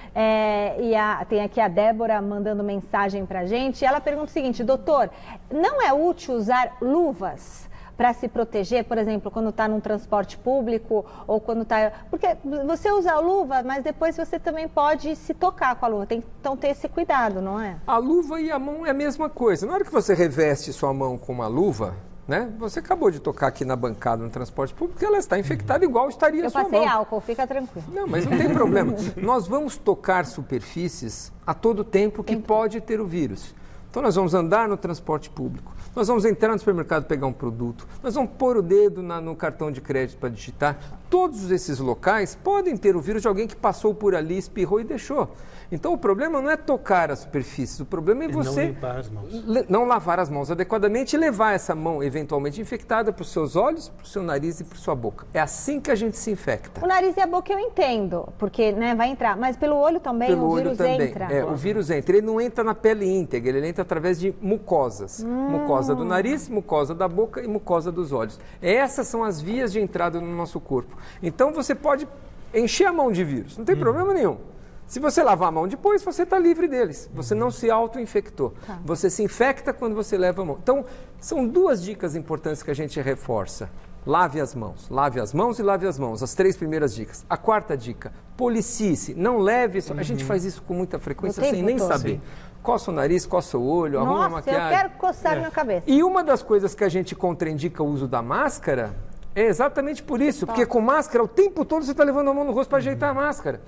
tem aqui a Débora mandando mensagem para a gente. Ela pergunta o seguinte: doutor, não é útil usar luvas para se proteger, por exemplo, quando está num transporte público ou quando está... Porque você usa a luva, mas depois você também pode se tocar com a luva. Então ter esse cuidado, não é? A luva e a mão é a mesma coisa. Na hora que você reveste sua mão com uma luva, né? Você acabou de tocar aqui na bancada no transporte público, ela está infectada igual estaria a sua mão. Eu passei álcool, fica tranquilo. Não, mas não tem problema. Nós vamos tocar superfícies a todo tempo que pode ter o vírus. Então nós vamos andar no transporte público, nós vamos entrar no supermercado pegar um produto, nós vamos pôr o dedo no cartão de crédito para digitar. Todos esses locais podem ter o vírus de alguém que passou por ali, espirrou e deixou. Então o problema não é tocar as superfícies, o problema é você não limpar as mãos. Não lavar as mãos adequadamente e levar essa mão eventualmente infectada para os seus olhos, para o seu nariz e para sua boca. É assim que a gente se infecta. O nariz e a boca eu entendo, porque vai entrar, mas pelo olho também o vírus entra. O vírus entra, ele não entra na pele íntegra, ele entra através de mucosas. Mucosa do nariz, mucosa da boca e mucosa dos olhos. Essas são as vias de entrada no nosso corpo. Então você pode encher a mão de vírus, não tem problema nenhum. Se você lavar a mão depois, você está livre deles. Você não se auto-infectou. Tá. Você se infecta quando você leva a mão. Então, são duas dicas importantes que a gente reforça. Lave as mãos e lave as mãos. As 3 primeiras dicas. A 4ª dica, policie-se. Não leve isso. A gente faz isso com muita frequência sem nem saber. Sim. Coça o nariz, coça o olho, arruma a maquiagem. Eu quero coçar minha cabeça. E uma das coisas que a gente contraindica o uso da máscara é exatamente por isso. Porque com máscara, o tempo todo você está levando a mão no rosto para ajeitar a máscara.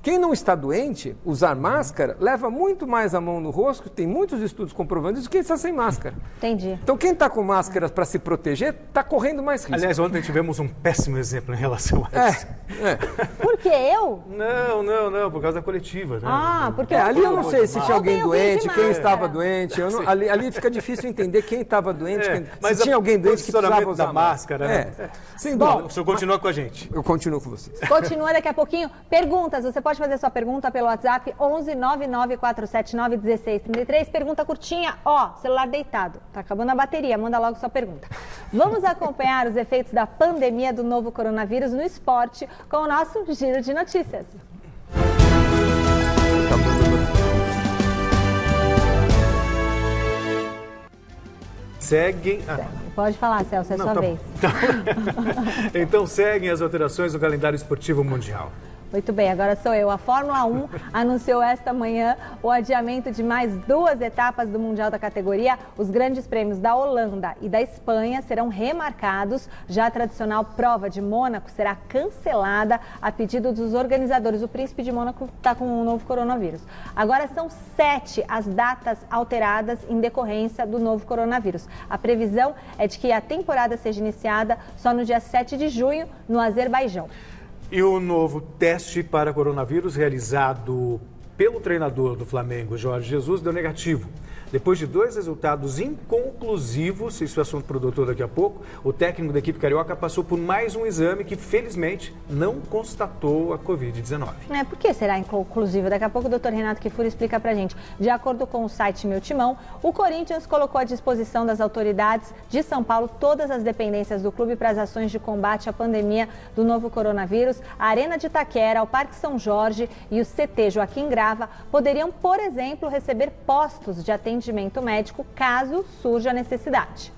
Quem não está doente, usar máscara, leva muito mais a mão no rosto, tem muitos estudos comprovando isso, do que quem está sem máscara. Entendi. Então, quem está com máscara para se proteger, está correndo mais risco. Aliás, ontem tivemos um péssimo exemplo em relação a isso. Por que eu? Não, por causa da coletiva. Né? Porque... ali eu não sei se tinha alguém doente, quem estava doente. Ali fica difícil entender quem estava doente, mas se tinha alguém doente que precisava usar da máscara. Né? Sem dúvida. Bom, o senhor continua com a gente. Eu continuo com vocês. Continua daqui a pouquinho. Perguntas, você pode fazer sua pergunta pelo WhatsApp 11 99479 1633. Pergunta curtinha, celular deitado. Tá acabando a bateria, manda logo sua pergunta. Vamos acompanhar os efeitos da pandemia do novo coronavírus no esporte com o nosso Giro de Notícias. Seguem... Pode falar, Celso, é sua vez. Então seguem as alterações do calendário esportivo mundial. Muito bem, agora sou eu. A Fórmula 1 anunciou esta manhã o adiamento de mais 2 etapas do Mundial da categoria. Os grandes prêmios da Holanda e da Espanha serão remarcados. Já a tradicional prova de Mônaco será cancelada a pedido dos organizadores. O Príncipe de Mônaco está com um novo coronavírus. Agora são 7 as datas alteradas em decorrência do novo coronavírus. A previsão é de que a temporada seja iniciada só no dia 7 de junho, no Azerbaijão. E o novo teste para coronavírus realizado pelo treinador do Flamengo, Jorge Jesus, deu negativo. Depois de 2 resultados inconclusivos, isso é assunto para o doutor daqui a pouco, o técnico da equipe carioca passou por mais um exame que, felizmente, não constatou a Covid-19. Por que será inconclusivo? Daqui a pouco o doutor Renato Kfouri explica para a gente. De acordo com o site Meu Timão, o Corinthians colocou à disposição das autoridades de São Paulo todas as dependências do clube para as ações de combate à pandemia do novo coronavírus. A Arena de Itaquera, o Parque São Jorge e o CT Joaquim Grava poderiam, por exemplo, receber postos de atendimento médico caso surja a necessidade.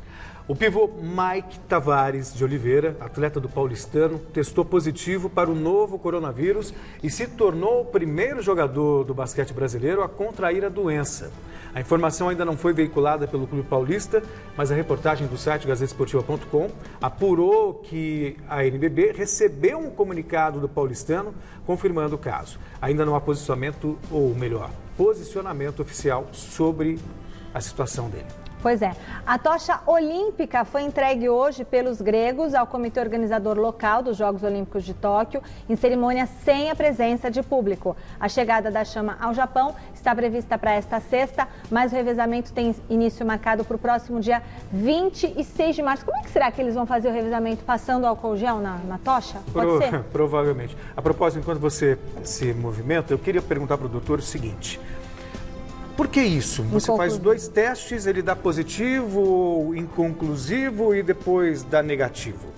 O pivô Mike Tavares de Oliveira, atleta do Paulistano, testou positivo para o novo coronavírus e se tornou o primeiro jogador do basquete brasileiro a contrair a doença. A informação ainda não foi veiculada pelo Clube Paulista, mas a reportagem do site gazetesportiva.com apurou que a NBB recebeu um comunicado do Paulistano confirmando o caso. Ainda não há posicionamento oficial sobre a situação dele. Pois é. A tocha olímpica foi entregue hoje pelos gregos ao comitê organizador local dos Jogos Olímpicos de Tóquio, em cerimônia sem a presença de público. A chegada da chama ao Japão está prevista para esta sexta, mas o revezamento tem início marcado para o próximo dia 26 de março. Como é que será que eles vão fazer o revezamento? Passando álcool gel na tocha? Pode ser? Provavelmente. A propósito, enquanto você se movimenta, eu queria perguntar para o doutor o seguinte. Por que isso? Você faz 2 testes, ele dá positivo, inconclusivo e depois dá negativo.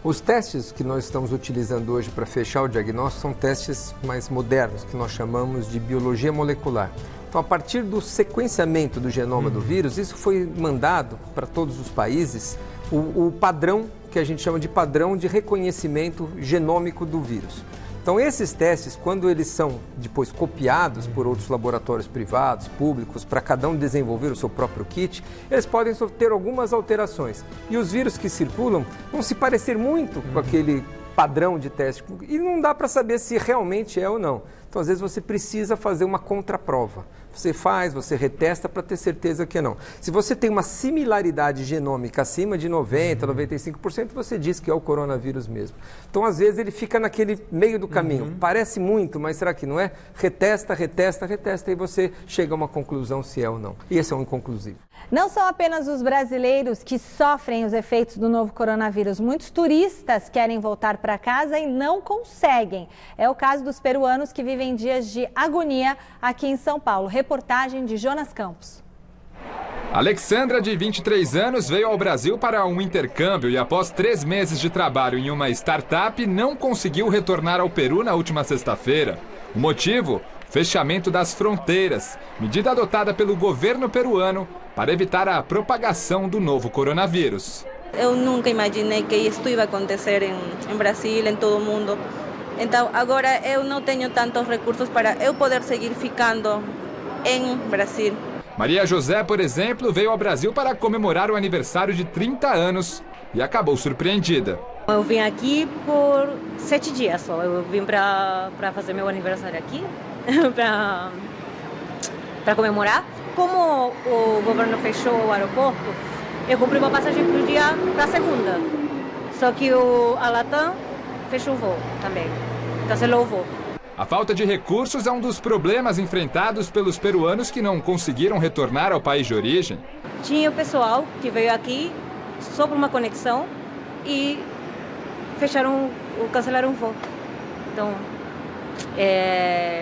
Os testes que nós estamos utilizando hoje para fechar o diagnóstico são testes mais modernos, que nós chamamos de biologia molecular. Então, a partir do sequenciamento do genoma do vírus, isso foi mandado para todos os países, o padrão, que a gente chama de padrão de reconhecimento genômico do vírus. Então, esses testes, quando eles são depois copiados por outros laboratórios privados, públicos, para cada um desenvolver o seu próprio kit, eles podem ter algumas alterações. E os vírus que circulam vão se parecer muito com aquele padrão de teste e não dá para saber se realmente é ou não. Então, às vezes, você precisa fazer uma contraprova. Você faz, você retesta para ter certeza que não. Se você tem uma similaridade genômica acima de 90%, 95%, você diz que é o coronavírus mesmo. Então, às vezes, ele fica naquele meio do caminho. Parece muito, mas será que não é? Retesta e você chega a uma conclusão se é ou não. E esse é um inconclusivo. Não são apenas os brasileiros que sofrem os efeitos do novo coronavírus. Muitos turistas querem voltar para casa e não conseguem. É o caso dos peruanos que vivem dias de agonia aqui em São Paulo. Reportagem de Jonas Campos. Alexandra, de 23 anos, veio ao Brasil para um intercâmbio e após 3 meses de trabalho em uma startup, não conseguiu retornar ao Peru na última sexta-feira. O motivo? Fechamento das fronteiras, medida adotada pelo governo peruano para evitar a propagação do novo coronavírus. Eu nunca imaginei que isso ia acontecer em Brasil, em todo o mundo. Então, agora eu não tenho tantos recursos para eu poder seguir ficando em Brasil. Maria José, por exemplo, veio ao Brasil para comemorar o aniversário de 30 anos e acabou surpreendida. Eu vim aqui por 7 dias só. Eu vim para fazer meu aniversário aqui, para comemorar. Como o governo fechou o aeroporto, eu comprei uma passagem para segunda. Só que a Latam fechou o voo também, cancelou o voo. A falta de recursos é um dos problemas enfrentados pelos peruanos que não conseguiram retornar ao país de origem. Tinha o pessoal que veio aqui só por uma conexão e cancelaram o voo. Então,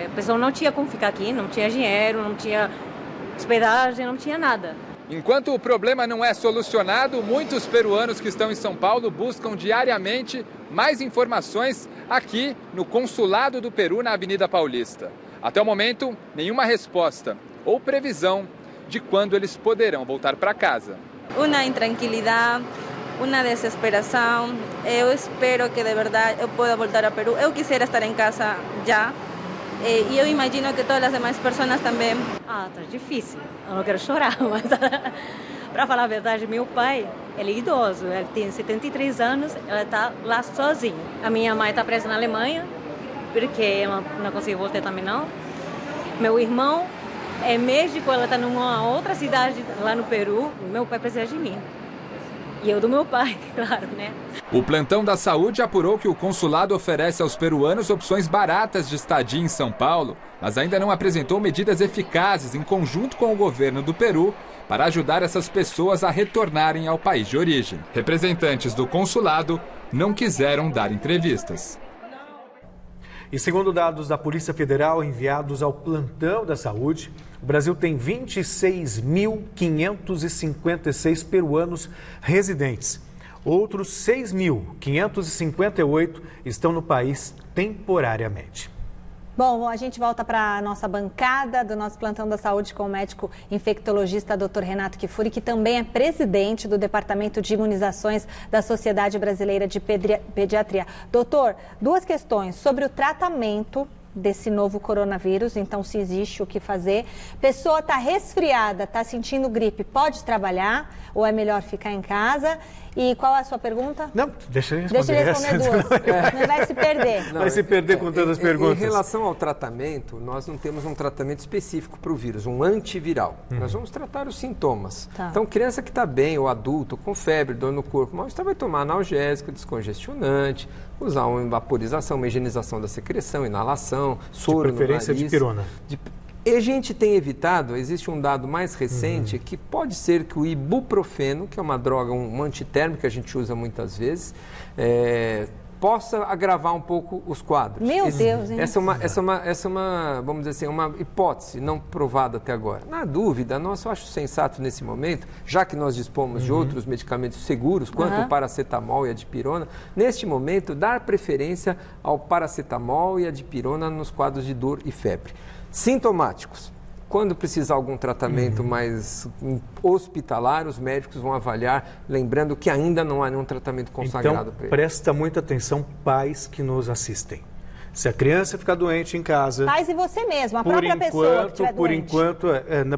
o pessoal não tinha como ficar aqui, não tinha dinheiro, não tinha hospedagem, não tinha nada. Enquanto o problema não é solucionado, muitos peruanos que estão em São Paulo buscam diariamente mais informações aqui no Consulado do Peru, na Avenida Paulista. Até o momento, nenhuma resposta ou previsão de quando eles poderão voltar para casa. Uma intranquilidade, uma desesperação. Eu espero que de verdade eu possa voltar ao Peru. Eu quisiera estar em casa já. E eu imagino que todas as demais pessoas também. Tá difícil. Eu não quero chorar, mas para falar a verdade, meu pai, ele é idoso, ele tem 73 anos, ele está lá sozinho. A minha mãe está presa na Alemanha, porque não conseguiu voltar também não. Meu irmão é médico, ela está numa outra cidade lá no Peru, meu pai precisa de mim. E eu do meu pai, claro, né? O Plantão da Saúde apurou que o consulado oferece aos peruanos opções baratas de estadia em São Paulo, mas ainda não apresentou medidas eficazes em conjunto com o governo do Peru para ajudar essas pessoas a retornarem ao país de origem. Representantes do consulado não quiseram dar entrevistas. E segundo dados da Polícia Federal enviados ao Plantão da Saúde, o Brasil tem 26.556 peruanos residentes. Outros 6.558 estão no país temporariamente. Bom, a gente volta para a nossa bancada do nosso Plantão da Saúde com o médico infectologista Dr. Renato Kifuri, que também é presidente do Departamento de Imunizações da Sociedade Brasileira de Pediatria. Doutor, duas questões sobre o tratamento desse novo coronavírus, então se existe o que fazer. Pessoa está resfriada, está sentindo gripe, pode trabalhar ou é melhor ficar em casa? E qual é a sua pergunta? Não, deixa eu responder duas. Não vai se perder. Vai se perder com tantas perguntas. Em relação ao tratamento, nós não temos um tratamento específico para o vírus, um antiviral. Nós vamos tratar os sintomas. Tá. Então, criança que está bem, ou adulto, com febre, dor no corpo, mal-estar, vai tomar analgésico, descongestionante, usar uma vaporização, uma higienização da secreção, inalação, soro no nariz. De preferência de pirona. E a gente tem evitado, existe um dado mais recente, que pode ser que o ibuprofeno, que é uma droga, um antitérmico que a gente usa muitas vezes, possa agravar um pouco os quadros. Meu Deus, hein? Essa é uma, vamos dizer assim, uma hipótese não provada até agora. Na dúvida, nós eu acho sensato nesse momento, já que nós dispomos de outros medicamentos seguros, quanto o paracetamol e a dipirona, neste momento, dar preferência ao paracetamol e a dipirona nos quadros de dor e febre. Sintomáticos. Quando precisar algum tratamento mais hospitalar, os médicos vão avaliar, lembrando que ainda não há nenhum tratamento consagrado para ele. Presta muita atenção, pais que nos assistem. Se a criança ficar doente em casa... Pais e você mesmo, a própria pessoa que estiver doente.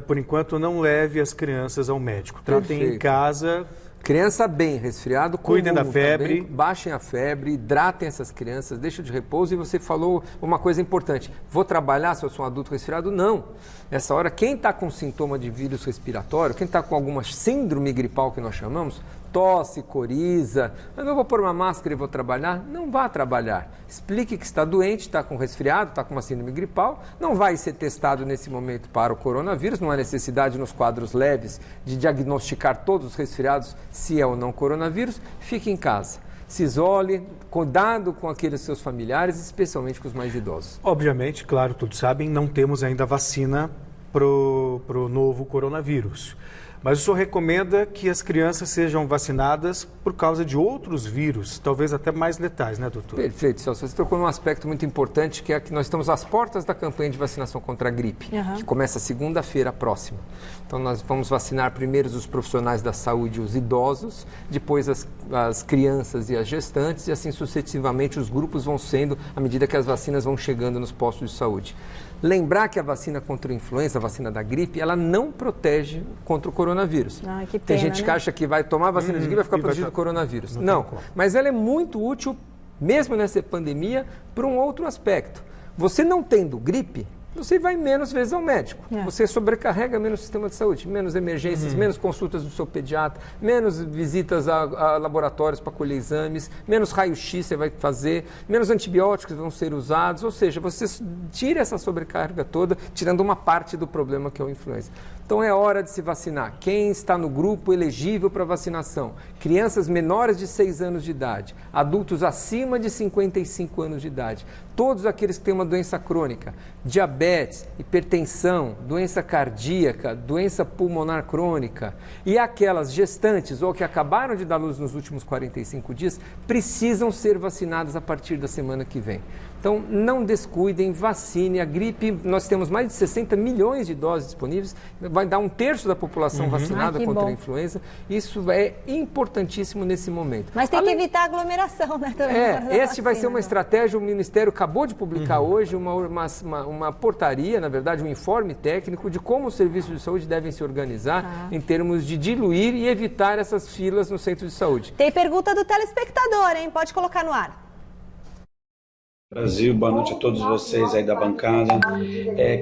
Por enquanto, não leve as crianças ao médico. Tratem em casa... Criança bem, resfriado, cuidem da febre. Também, baixem a febre, hidratem essas crianças, deixem de repouso. E você falou uma coisa importante, vou trabalhar se eu sou um adulto resfriado? Não. Nessa hora, quem está com sintoma de vírus respiratório, quem está com alguma síndrome gripal que nós chamamos, tosse, coriza, eu não vou pôr uma máscara e vou trabalhar, não vá trabalhar. Explique que está doente, está com resfriado, está com uma síndrome gripal, não vai ser testado nesse momento para o coronavírus, não há necessidade nos quadros leves de diagnosticar todos os resfriados se é ou não coronavírus, fique em casa. Se isole, cuidado com aqueles seus familiares, especialmente com os mais idosos. Obviamente, claro, todos sabem, não temos ainda vacina para o novo coronavírus. Mas o senhor recomenda que as crianças sejam vacinadas por causa de outros vírus, talvez até mais letais, né, doutor? Perfeito, Celso. Você tocou num aspecto muito importante, que é que nós estamos às portas da campanha de vacinação contra a gripe, que começa segunda-feira próxima. Então, nós vamos vacinar primeiro os profissionais da saúde, os idosos, depois as crianças e as gestantes, e assim sucessivamente os grupos vão sendo, à medida que as vacinas vão chegando nos postos de saúde. Lembrar que a vacina contra a influenza, a vacina da gripe, ela não protege contra o coronavírus. Que pena, tem gente que acha que vai tomar a vacina de gripe e vai ficar protegido do coronavírus. Não, mas ela é muito útil, mesmo nessa pandemia, por um outro aspecto. Você não tendo gripe, você vai menos vezes ao médico. Você sobrecarrega menos o sistema de saúde, menos emergências, menos consultas do seu pediatra, menos visitas a laboratórios para colher exames, menos raio-x você vai fazer, menos antibióticos vão ser usados, ou seja, você tira essa sobrecarga toda, tirando uma parte do problema que é o influenza. Então é hora de se vacinar. Quem está no grupo elegível para vacinação? Crianças menores de 6 anos de idade, adultos acima de 55 anos de idade, todos aqueles que têm uma doença crônica, diabetes, hipertensão, doença cardíaca, doença pulmonar crônica e aquelas gestantes ou que acabaram de dar luz nos últimos 45 dias, precisam ser vacinadas a partir da semana que vem. Então, não descuidem, vacine. A gripe, nós temos mais de 60 milhões de doses disponíveis, vai dar 1/3 da população vacinada contra a influenza. Isso é importantíssimo nesse momento. Mas tem que evitar aglomeração, né? Esse vai ser uma estratégia, o Ministério acabou de publicar hoje uma portaria, na verdade, um informe técnico de como os serviços de saúde devem se organizar em termos de diluir e evitar essas filas no centro de saúde. Tem pergunta do telespectador, hein? Pode colocar no ar. Brasil, boa noite a todos vocês aí da bancada.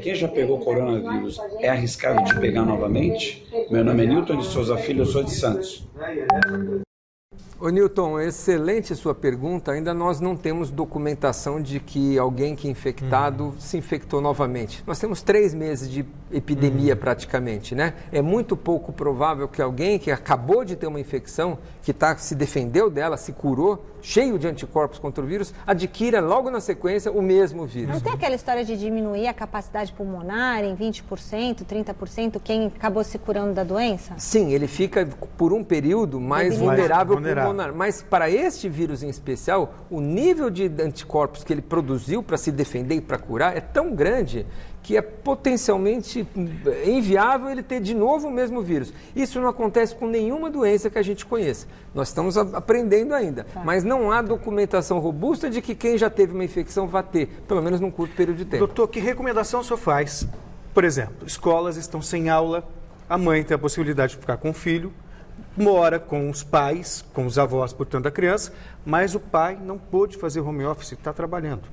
Quem já pegou coronavírus, é arriscado de pegar novamente? Meu nome é Newton de Souza Filho, eu sou de Santos. Ô Newton, excelente sua pergunta. Ainda nós não temos documentação de que alguém que é infectado se infectou novamente. Nós temos 3 meses de epidemia praticamente, né? É muito pouco provável que alguém que acabou de ter uma infecção, que se defendeu dela, se curou, cheio de anticorpos contra o vírus, adquira logo na sequência o mesmo vírus. Não tem aquela história de diminuir a capacidade pulmonar em 20%, 30%, quem acabou se curando da doença? Sim, ele fica por um período mais vulnerável pulmonarmente. pulmonar. Mas para este vírus em especial, o nível de anticorpos que ele produziu para se defender e para curar é tão grande que é potencialmente inviável ele ter de novo o mesmo vírus. Isso não acontece com nenhuma doença que a gente conheça. Nós estamos aprendendo ainda, mas não há documentação robusta de que quem já teve uma infecção vá ter, pelo menos num curto período de tempo. Doutor, que recomendação o senhor faz? Por exemplo, escolas estão sem aula, a mãe tem a possibilidade de ficar com o filho, mora com os pais, com os avós, portanto, da criança, mas o pai não pôde fazer home office, está trabalhando.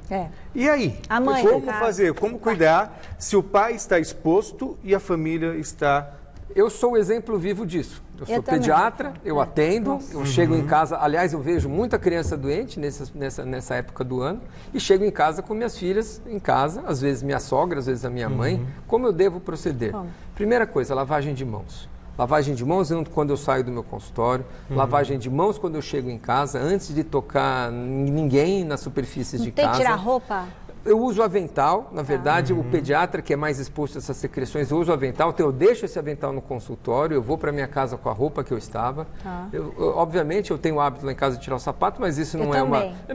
E aí? A mãe, como fazer? Como cuidar se o pai está exposto e a família está... Eu sou o exemplo vivo disso. Eu sou pediatra, eu atendo, eu chego em casa, aliás, eu vejo muita criança doente nessa época do ano, e chego em casa com minhas filhas em casa, às vezes minha sogra, às vezes a minha mãe. Como eu devo proceder? Primeira coisa, lavagem de mãos. Lavagem de mãos quando eu saio do meu consultório, lavagem de mãos quando eu chego em casa, antes de tocar ninguém nas superfícies de casa. Tem que tirar roupa? Eu uso avental, na verdade, o pediatra que é mais exposto a essas secreções, eu uso avental, então eu deixo esse avental no consultório, eu vou para minha casa com a roupa que eu estava. Obviamente, eu tenho o hábito lá em casa de tirar o sapato, mas isso não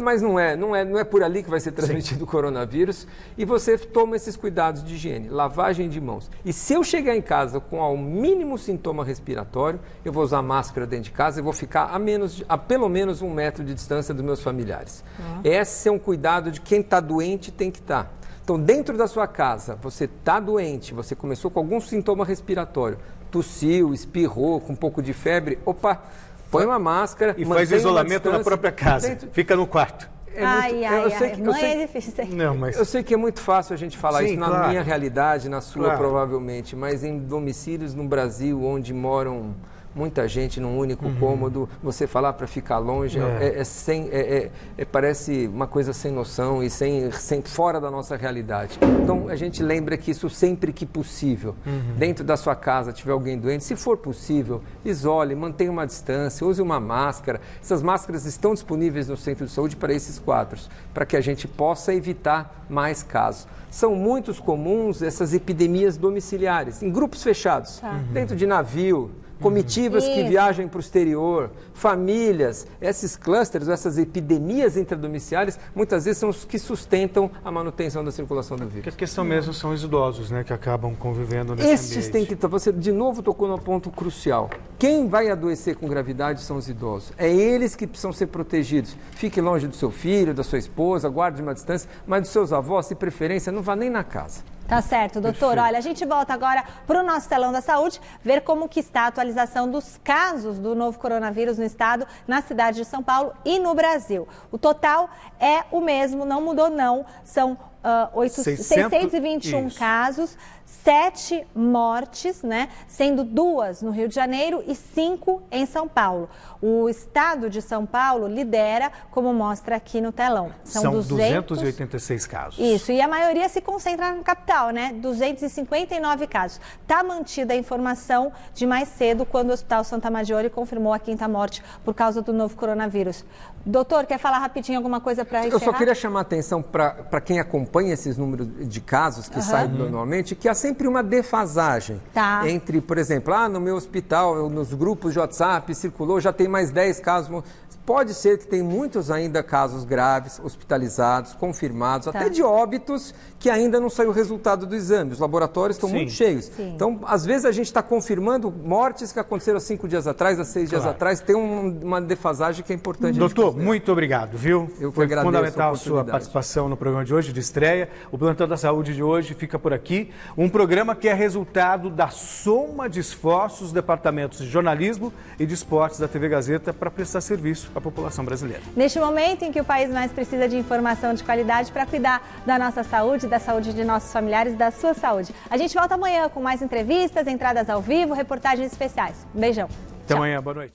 Mas não é por ali que vai ser transmitido o coronavírus. E você toma esses cuidados de higiene, lavagem de mãos. E se eu chegar em casa com ao mínimo sintoma respiratório, eu vou usar máscara dentro de casa e vou ficar a pelo menos 1 metro de distância dos meus familiares. Esse é um cuidado de quem está doente tem que estar. Então, dentro da sua casa, você está doente, você começou com algum sintoma respiratório, tossiu, espirrou, com um pouco de febre, põe uma máscara e faz isolamento na própria casa, fica no quarto. Mãe é difícil. Eu sei que é muito fácil a gente falar isso na minha realidade, na sua provavelmente, mas em domicílios no Brasil, onde moram muita gente num único cômodo, você falar para ficar longe parece uma coisa sem noção e fora da nossa realidade. Então a gente lembra que isso sempre que possível, dentro da sua casa tiver alguém doente, se for possível, isole, mantenha uma distância, use uma máscara. Essas máscaras estão disponíveis no centro de saúde para esses quadros, para que a gente possa evitar mais casos. São muito comuns essas epidemias domiciliares, em grupos fechados, dentro de navio, comitivas que viajam para o exterior, famílias, esses clusters, essas epidemias intradomiciliares, muitas vezes são os que sustentam a manutenção da circulação do vírus. Porque a questão mesmo são os idosos, né, que acabam convivendo nesse ambiente. Você de novo tocou no ponto crucial. Quem vai adoecer com gravidade são os idosos. É eles que precisam ser protegidos. Fique longe do seu filho, da sua esposa, guarde uma distância, mas dos seus avós, de preferência, não vá nem na casa. Tá certo, doutor. Perfeito. Olha, a gente volta agora para o nosso telão da saúde, ver como que está a atualização dos casos do novo coronavírus no estado, na cidade de São Paulo e no Brasil. O total é o mesmo, não mudou não, são 621 casos, 7 mortes, né? Sendo 2 no Rio de Janeiro e 5 em São Paulo. O estado de São Paulo lidera, como mostra aqui no telão. São 286 casos. Isso, e a maioria se concentra na capital, né? 259 casos. Está mantida a informação de mais cedo, quando o Hospital Santa Maggiore confirmou a 5ª morte por causa do novo coronavírus. Doutor, quer falar rapidinho alguma coisa para encerrar? Eu só queria chamar a atenção para quem acompanha esses números de casos que saem normalmente, que há sempre uma defasagem entre, por exemplo, no meu hospital, nos grupos de WhatsApp, circulou, já tem mais 10 casos. Pode ser que tem muitos ainda casos graves, hospitalizados, confirmados, até de óbitos, que ainda não saiu o resultado do exame. Os laboratórios estão muito cheios. Então, às vezes a gente está confirmando mortes que aconteceram há 5 dias atrás, há 6 dias atrás. Tem uma defasagem que é importante. Doutor, muito obrigado, viu? Foi fundamental a sua participação no programa de hoje, de estreia. O Plantão da Saúde de hoje fica por aqui. Um programa que é resultado da soma de esforços dos departamentos de jornalismo e de esportes da TV Gazeta para prestar serviço à população brasileira. Neste momento em que o país mais precisa de informação de qualidade para cuidar da nossa saúde, da saúde de nossos familiares, da sua saúde. A gente volta amanhã com mais entrevistas, entradas ao vivo, reportagens especiais. Um beijão. Até amanhã, boa noite.